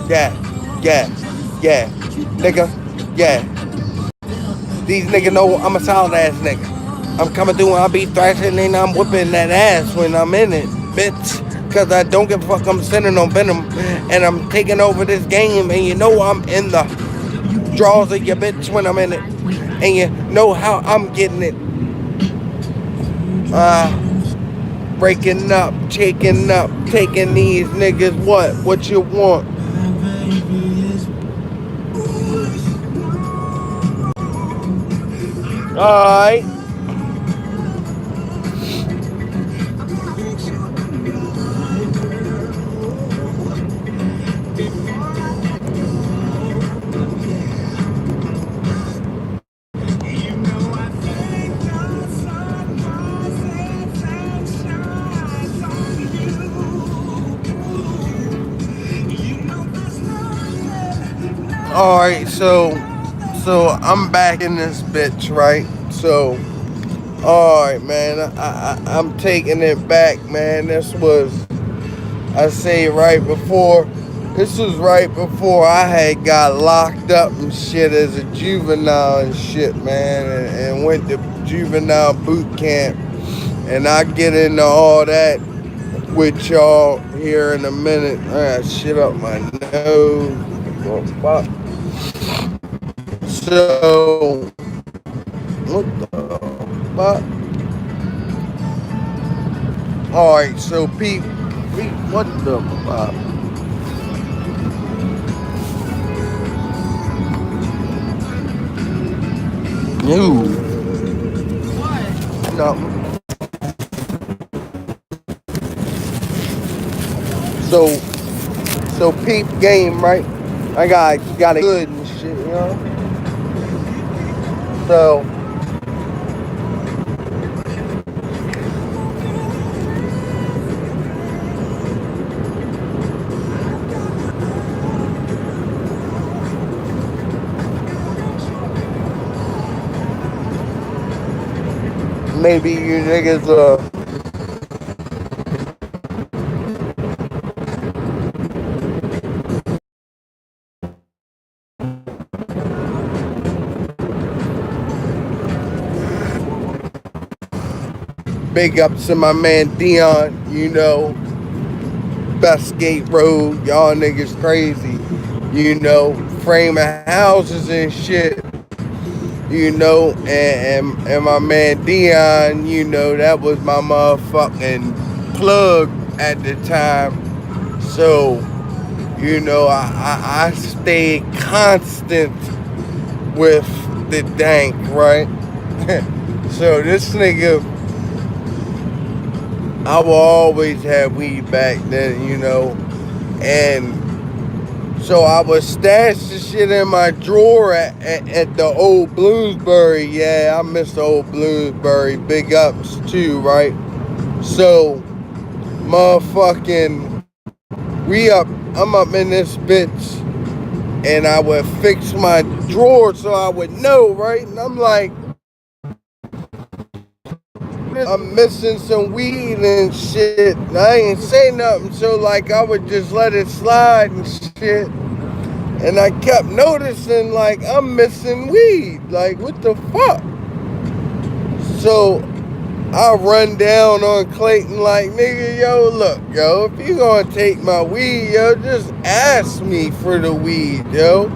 Yeah, yeah, yeah, nigga, yeah. These niggas know I'm a solid ass nigga. I'm coming through and I be thrashing and I'm whipping that ass when I'm in it, bitch. Cause I don't give a fuck, I'm sending on venom. And I'm taking over this game and you know I'm in the draws of your bitch when I'm in it. And you know how I'm getting it. Breaking up, shaking up, taking these niggas what? What you want? Alright. Alright, so I'm back in this bitch, right? So alright man, I'm taking it back, man. I say right before this was right before I had got locked up and shit as a juvenile and shit, man, and went to juvenile boot camp. And I get into all that with y'all here in a minute. I got shit up my nose. Oh, fuck. So, what the fuck? Alright, so Pete, what the fuck? You, nothing. So, so peep game, right? I got it good and shit, you know? So, maybe you niggas, big ups to my man Dion, you know, Best Gate Road, y'all niggas crazy, you know, framing houses and shit, you know, and my man Dion, you know, that was my motherfucking plug at the time. So, you know, I stayed constant with the dank, right? So this nigga, I will always have weed back then, you know, and so I would stash the shit in my drawer at the old Bloomsbury. Yeah, I miss the old Bloomsbury. Big ups too, right? So, motherfucking, I'm up in this bitch, and I would fix my drawer so I would know, right? And I'm like, I'm missing some weed and shit. I ain't say nothing, so like I would just let it slide and shit. And I kept noticing like I'm missing weed. Like what the fuck? So I run down on Clayton like, nigga, yo, look, yo, if you gonna take my weed, yo, just ask me for the weed, yo.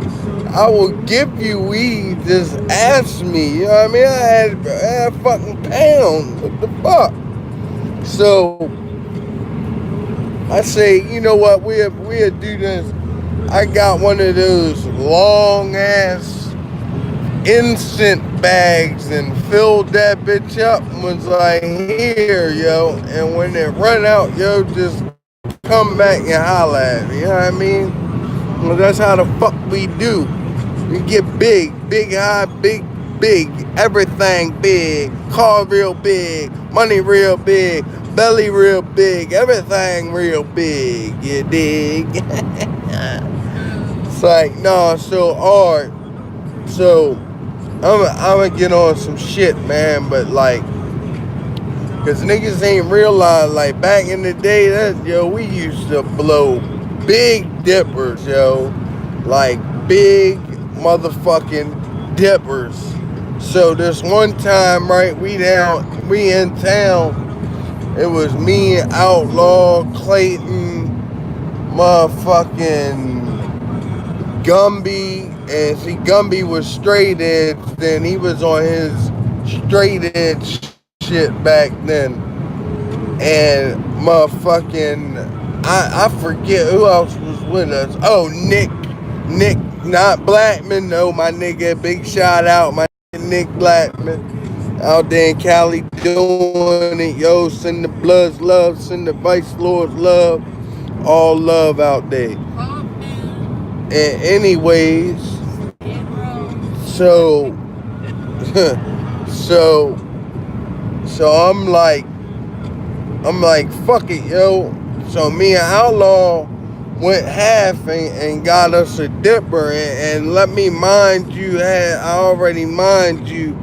I will give you weed, just ask me, you know what I mean? I had a fucking pound, what the fuck? So I say, you know what, we'll do this. I got one of those long ass instant bags and filled that bitch up and was like, here, yo. And when it run out, yo, just come back and holla at me, you know what I mean? Well, that's how the fuck we do. We get big, big high, big, everything big, car real big, money real big, belly real big, everything real big, you dig? It's like, no, so hard. So, I'm gonna get on some shit, man, but like, cause niggas ain't realize, like, back in the day, that, yo, we used to blow. big dippers, yo. Like big motherfucking dippers. So this one time, right, we in town. It was me, Outlaw, Clayton, motherfucking Gumby, and see, Gumby was straight edge. Then he was on his straight edge shit back then, and motherfucking I forget who else was with us. Oh, Nick, not Blackman. No, my nigga. Big shout out, my nigga Nick Blackman, out there in Cali doing it. Yo, send the Bloods love, send the Vice Lords love, all love out there. And anyways, so so so I'm like fuck it, yo. So me and Outlaw went half and got us a dipper, and let me mind you, I already mind you,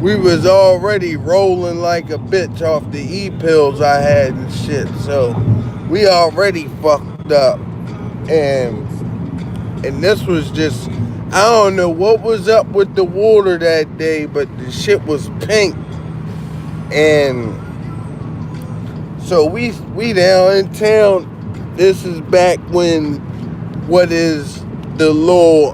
we was already rolling like a bitch off the E-pills I had and shit. So we already fucked up, and this was just, I don't know what was up with the water that day, but the shit was pink. And so we down in town. This is back when what is the little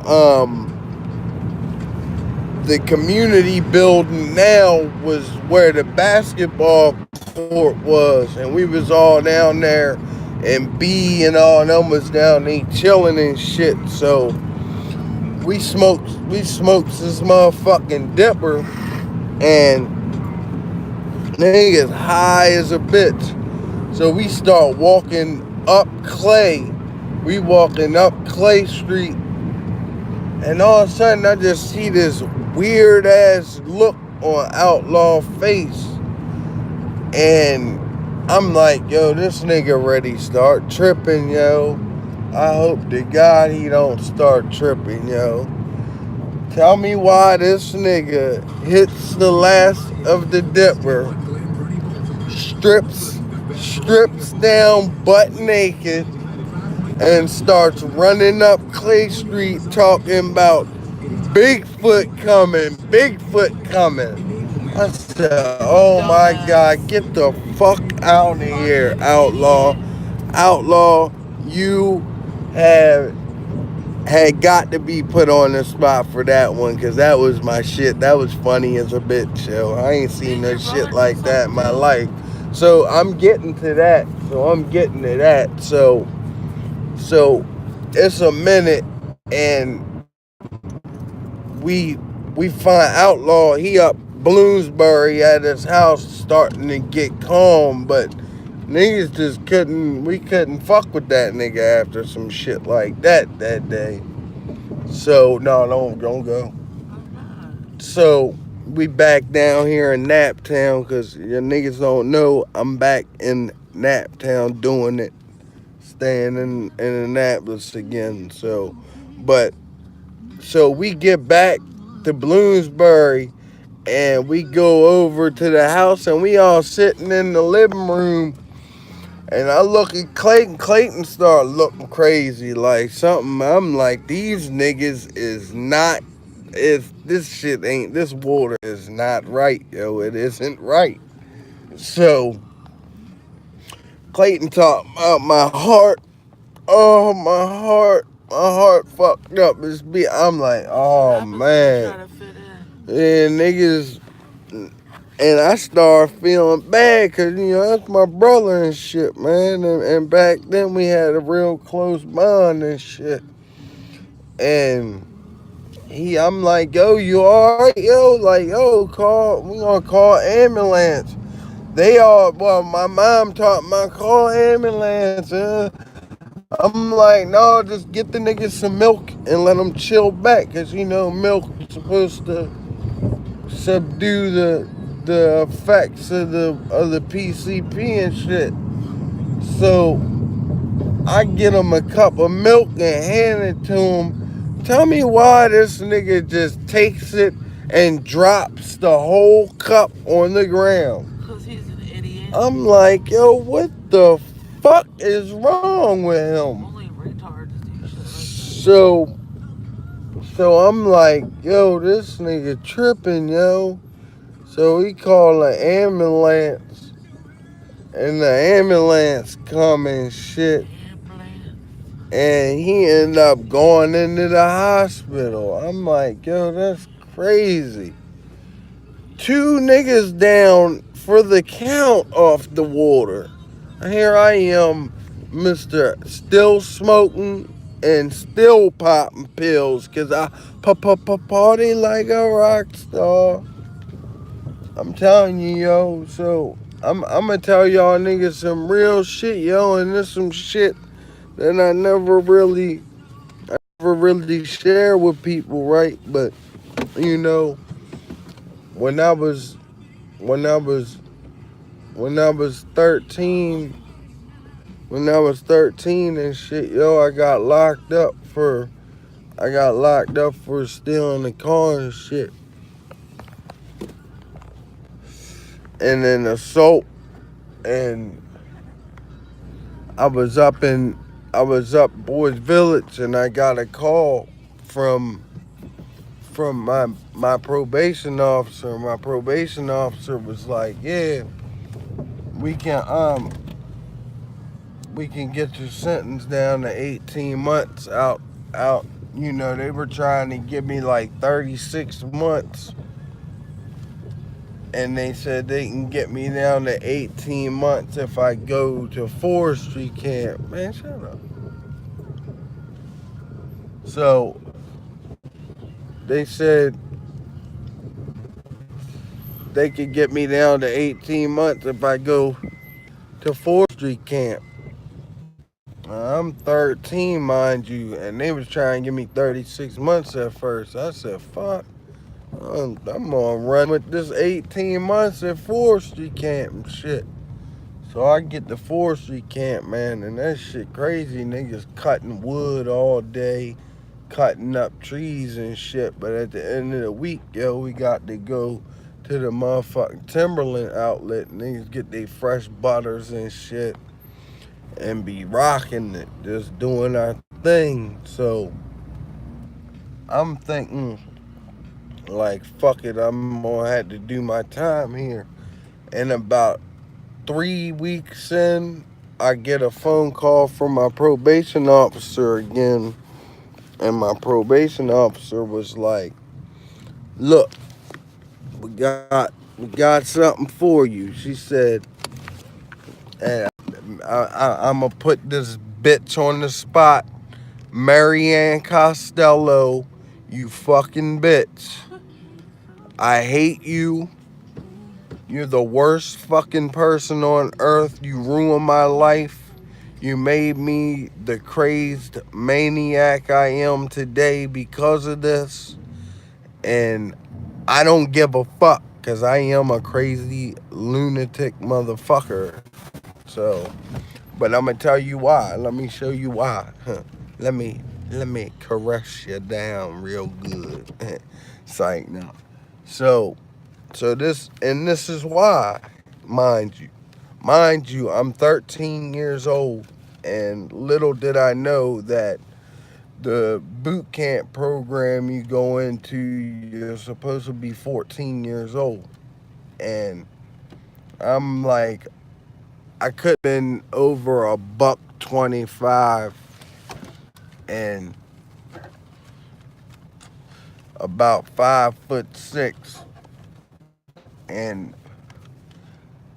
the community building now was where the basketball court was, and we was all down there, and B and all them was down there chilling and shit. So we smoked this motherfucking dipper, and niggas high as a bitch. So we start walking up Clay. We walking up Clay Street, and all of a sudden I just see this weird ass look on Outlaw face, and I'm like, yo, this nigga ready start tripping, yo. I hope to God he don't start tripping, yo. Tell me why this nigga hits the last of the dipper, strips down butt naked, and starts running up Clay Street talking about Bigfoot coming. I said, oh my God, get the fuck out of here, Outlaw. Outlaw, you have had got to be put on the spot for that one, because that was my shit. That was funny as a bitch, yo. I ain't seen no shit like that in my life. So I'm getting to that. So it's a minute, and we find Outlaw. He up Bloomsbury at his house, starting to get calm, but niggas just we couldn't fuck with that nigga after some shit like that day. So no, don't go. So we back down here in Naptown, because your niggas don't know I'm back in Naptown doing it, staying in Annapolis again. So we get back to Bloomsbury, and we go over to the house, and we all sitting in the living room, and I look at Clayton. Clayton start looking crazy, like something. I'm like, these niggas is not, this water is not right, yo. It isn't right. So Clayton talked about my heart. Oh, my heart fucked up. I'm like, oh man. Yeah, niggas. And I started feeling bad, because, that's my brother and shit, man. And back then we had a real close bond and shit. And I'm like, yo, you alright, yo? Like, yo, we gonna call ambulance. My mom taught my call ambulance. I'm like, no, just get the niggas some milk and let them chill back, because, milk is supposed to subdue the effects of the PCP and shit. So I get him a cup of milk and hand it to him. Tell me why this nigga just takes it and drops the whole cup on the ground. Because he's an idiot. I'm like, yo, what the fuck is wrong with him? So so I'm like, yo, this nigga tripping, yo. So he called an ambulance, and the ambulance come and shit, and he ended up going into the hospital. I'm like, yo, that's crazy. Two niggas down for the count off the water. Here I am, Mr. Still smoking and still popping pills, cause I party like a rock star. I'm telling you, yo. So I'm gonna tell y'all niggas some real shit, yo, and this some shit that I never really share with people, right? But you know, when I was when I was when I was 13, when I was 13 and shit, yo, I got locked up for stealing the car and shit, and then assault, and I was up in I was up Boys Village, and I got a call from my probation officer. My probation officer was like, "Yeah, we can um we can get your sentence down to 18 months out." You know, they were trying to give me like 36 months, and they said they can get me down to 18 months if I go to forestry camp. Man, shut up. So they said they could get me down to 18 months if I go to forestry camp. I'm 13, mind you, and they was trying to give me 36 months at first. I said, fuck, I'm gonna run with this 18 months at forestry camp and shit. So I get to forestry camp, man, and that shit crazy. Niggas cutting wood all day, cutting up trees and shit. But at the end of the week, yo, we got to go to the motherfucking Timberland outlet. Niggas get their fresh butters and shit and be rocking it, just doing our thing. So I'm thinking, like, fuck it, I'm gonna have to do my time here. And about 3 weeks in, I get a phone call from my probation officer again. And my probation officer was like, look, we got something for you. She said, and I'm gonna put this bitch on the spot. Marianne Costello, you fucking bitch. I hate you. You're the worst fucking person on earth. You ruined my life. You made me the crazed maniac I am today because of this. And I don't give a fuck because I am a crazy lunatic motherfucker. So, but I'm gonna tell you why. Let me show you why. let me let me caress you down real good. Psych now. So this is why, mind you. Mind you, I'm 13 years old, and little did I know that the boot camp program you go into, you're supposed to be 14 years old. And I'm like, I could have been over a buck 25 and about 5'6". And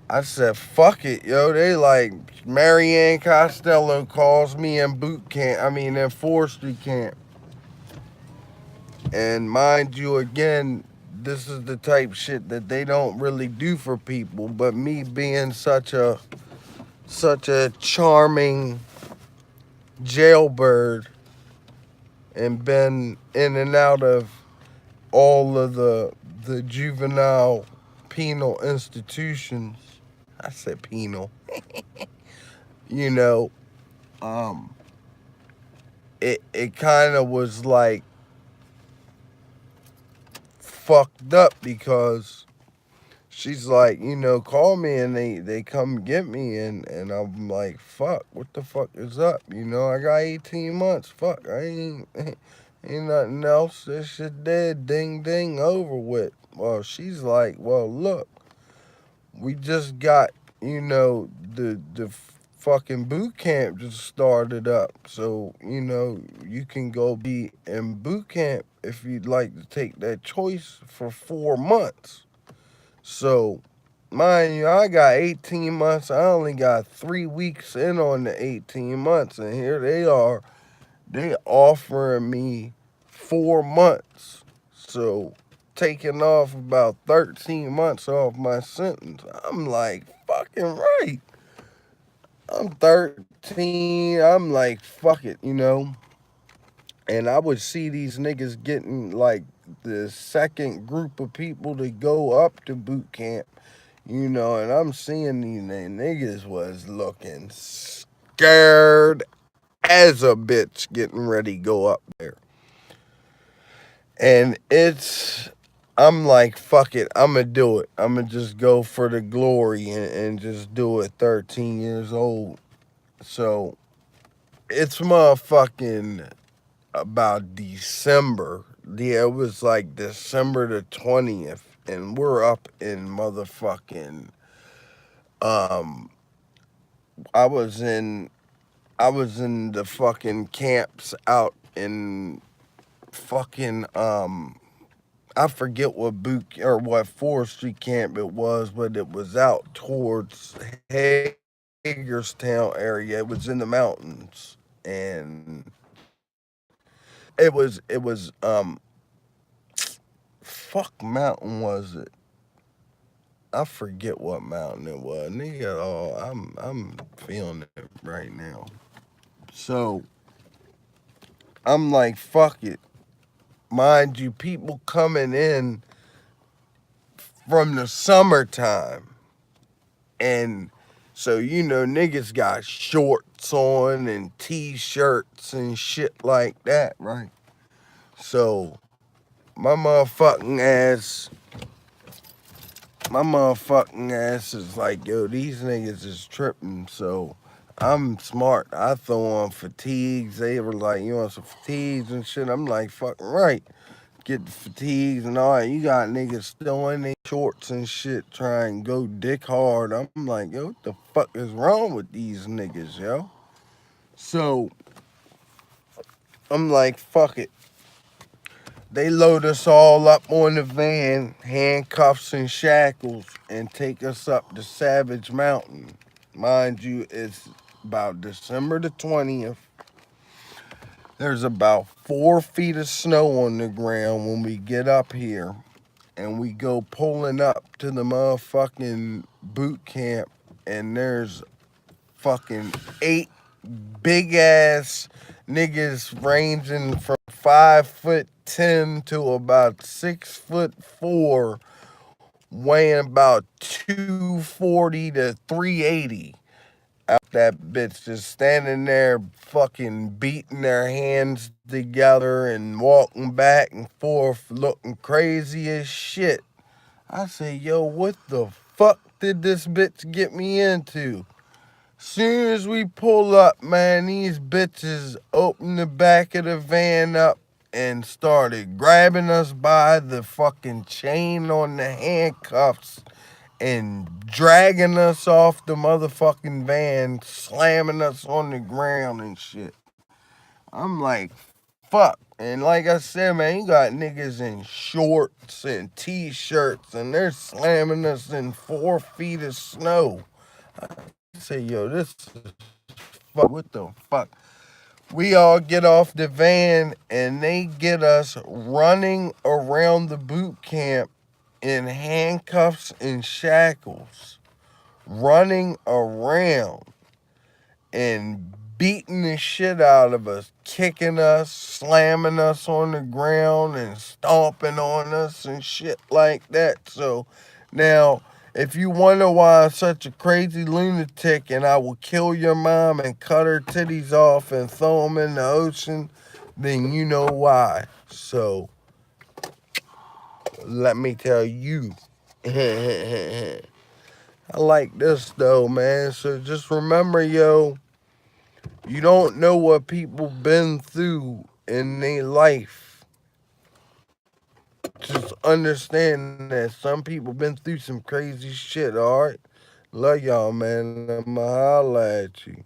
I said, fuck it, yo. They like, Marianne Costello calls me in boot camp, in forestry camp. And mind you, again, this is the type shit that they don't really do for people. But me being such a charming jailbird and been in and out of all of the juvenile penal institutions. I said penal. You know, um, it kind of was like fucked up because she's like, call me, and they come get me, and I'm like, fuck, what the fuck is up? I got 18 months. Fuck, I ain't nothing else. This shit dead. Ding ding, over with. Well, she's like, well, look, we just got, the fucking boot camp just started up. So, you can go be in boot camp if you'd like to take that choice for 4 months. So, mind you, I got 18 months. I only got 3 weeks in on the 18 months, and here they are. They offering me 4 months. So, taking off about 13 months off my sentence. I'm like, fucking right. I'm 13. I'm like, fuck it. And I would see these niggas getting like the second group of people to go up to boot camp. And I'm seeing these niggas was looking scared as a bitch getting ready to go up there. And I'm like, fuck it, I'm gonna do it. I'm gonna just go for the glory and just do it 13 years old. So it's motherfucking about December. Yeah, it was like December the 20th, and we're up in motherfucking um I was in I was in the fucking camps out in fucking I forget what boot or what forestry camp it was, but it was out towards Hagerstown area. It was in the mountains, and fuck mountain was it? I forget what mountain it was. Nigga, oh, I'm feeling it right now. So I'm like, fuck it. Mind you, people coming in from the summertime. And so, niggas got shorts on and t-shirts and shit like that, right? So my motherfucking ass, my motherfucking ass is like, yo, these niggas is tripping. So I'm smart. I throw on fatigues. They were like, you want some fatigues and shit? I'm like, fucking right. Get the fatigues and all that. You got niggas still in their shorts and shit trying to go dick hard. I'm like, yo, what the fuck is wrong with these niggas, yo? So I'm like, fuck it. They load us all up on the van, handcuffs and shackles, and take us up to Savage Mountain. Mind you, it's about December the 20th. There's about 4 feet of snow on the ground when we get up here, and we go pulling up to the motherfucking boot camp, and there's fucking 8 big ass niggas ranging from 5'10" to about 6'4", weighing about 240 to 380. That bitch just standing there fucking beating their hands together and walking back and forth looking crazy as shit. I say, yo, what the fuck did this bitch get me into? Soon as we pull up, man, these bitches opened the back of the van up and started grabbing us by the fucking chain on the handcuffs and dragging us off the motherfucking van, slamming us on the ground and shit. I'm like, fuck. And like I said, man, you got niggas in shorts and t-shirts, and they're slamming us in 4 feet of snow. I say, yo, this is fuck. What the fuck? We all get off the van, and they get us running around the boot camp in handcuffs and shackles, running around and beating the shit out of us, kicking us, slamming us on the ground, and stomping on us and shit like that. So now, if you wonder why I'm such a crazy lunatic and I will kill your mom and cut her titties off and throw them in the ocean, then you know why. So let me tell you. I like this though, man. So just remember, yo, you don't know what people been through in their life. Just understand that some people been through some crazy shit, alright? Love y'all, man. I'ma holla at you.